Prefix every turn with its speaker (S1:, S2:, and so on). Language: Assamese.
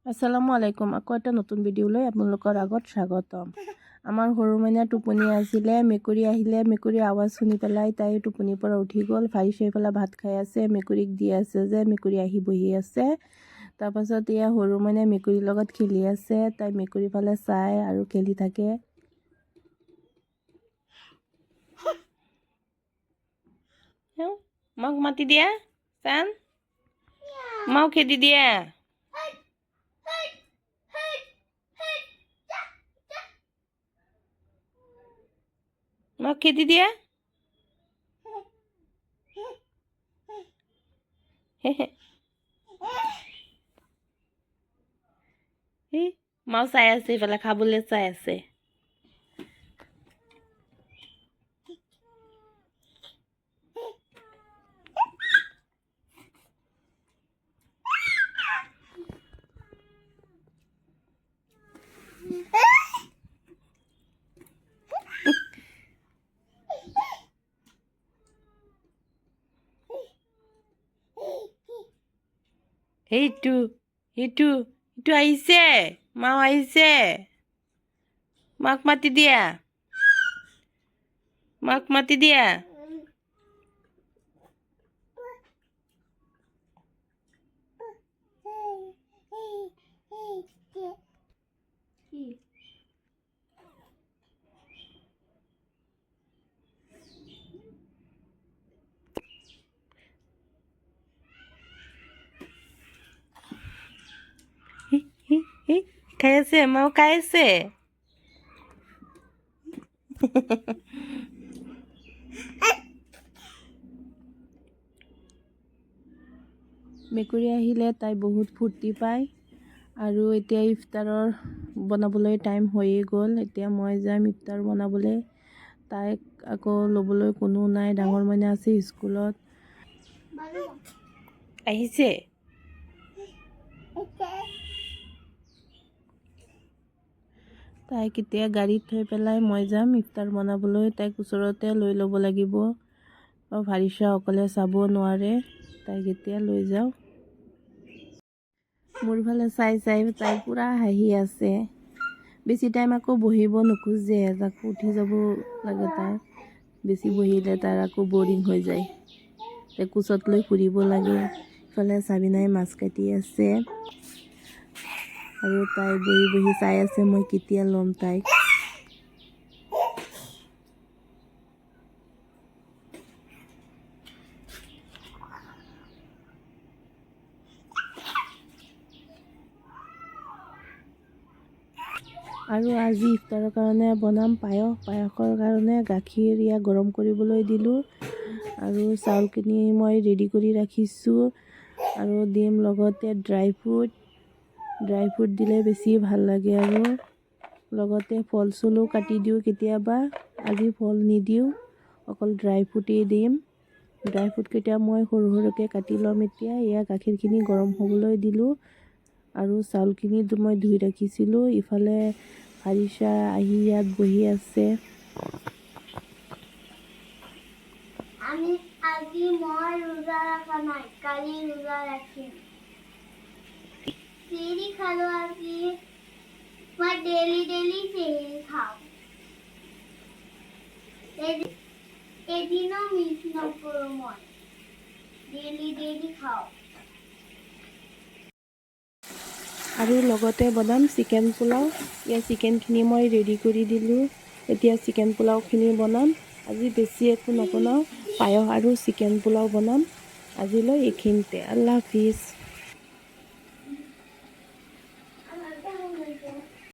S1: আসসালামু আলাইকুম। আকৌ এটা নতুন ভিডিঅ'লৈ আপোনালোকৰ আগত স্বাগতম। আমাৰ সৰু মাইনা টোপনি আছিলে, মেকুৰী আহিলে, মেকুৰীৰ আৱাজ শুনি পেলাই তাই টোপনিৰ পৰা উঠি গ'ল। ভাৰিছে পেলাই ভাত খাই আছে, মেকুৰীক দি আছে যে মেকুৰী আহি বহি আছে। তাৰপাছত এয়া সৰু মাইনাই মেকুৰীৰ লগত খেলি আছে। তাই মেকুৰীৰ ফালে চাই আৰু খেলি থাকে। মাক মাতি দিয়া, চান মাও খেদি দিয়া। মাক খেদি দিয়া। মাও চাই আছে, এইফালে খাবলৈ চাই আছে। এইটো এইটো এইটো আহিছে, মাও আহিছে। মাক মাতি দিয়া, মাক মাতি দিয়া। খাই আছে, মাও খাই আছে। মেকুৰী আহিলে তাই বহুত ফূৰ্তি পায়। আৰু এতিয়া ইফতাৰৰ বনাবলৈ টাইম হৈয়ে গ'ল। এতিয়া মই যাম ইফতাৰ বনাবলৈ। তাইক আকৌ ল'বলৈ কোনো নাই, ডাঙৰ মাইনা আছে স্কুলত। আহিছে। তাইক এতিয়া গাড়ীত থৈ পেলাই মই যাম ইফতাৰ বনাবলৈ। তাইক ওচৰতে লৈ ল'ব লাগিব। ভাৰিছা অকলে চাব নোৱাৰে, তাইক এতিয়া লৈ যাওঁ। মোৰ ফালে চাই চাই তাই পূৰা হাঁহি আছে। বেছি টাইম আকৌ বহিব নোখোজে, আকৌ উঠি যাব লাগে। তাই বেছি বহিলে তাৰ আকৌ বৰিং হৈ যায়। তাই কোচত লৈ ফুৰিব লাগে। ইফালে চাবিনাই মাছ কাটি আছে আৰু তাই বহি বহি চাই আছে মই কেতিয়া ল'ম তাইক। আৰু আজি ইফতাৰৰ কাৰণে বনাম পায়স। পায়সৰ কাৰণে গাখীৰ গৰম কৰিবলৈ দিলোঁ আৰু চাউলখিনি মই ৰেডি কৰি ৰাখিছোঁ আৰু দিম লগতে ড্ৰাই ফ্ৰুট দিলে বেছি ভাল লাগে। আৰু লগতে ফল চলো কাটি দিওঁ কেতিয়াবা। আজি ফল নিদিওঁ, অকল ড্ৰাই ফ্ৰুটেই দিম। ড্ৰাই ফ্ৰুটকেইটা মই সৰু সৰুকৈ কাটি ল'ম। এতিয়া গাখীৰখিনি গৰম হ'বলৈ দিলোঁ আৰু চাউলখিনি মই ধুই ৰাখিছিলোঁ। ইফালে ভাৰিছা আহি ইয়াত বহি আছে।
S2: আজি মই ৰোজা ৰখা নাই, কালি ৰোজা ৰাখিম। চেহৰি খালো আজি। মই ডেইলি চেহৰি খাওঁ, এদিনো মিছ নকৰোঁ। মই ডেইলি খাওঁ।
S1: আৰু লগতে বনাম চিকেন পোলাও। চিকেনখিনি মই ৰেডি কৰি দিলোঁ। এতিয়া চিকেন পোলাওখিনি বনাম। আজি বেছি একো নবনাওঁ, পায়স আৰু চিকেন পোলাও বনাম। আজিলৈ এইখিনিতে। আল্লাহ হাফিজ।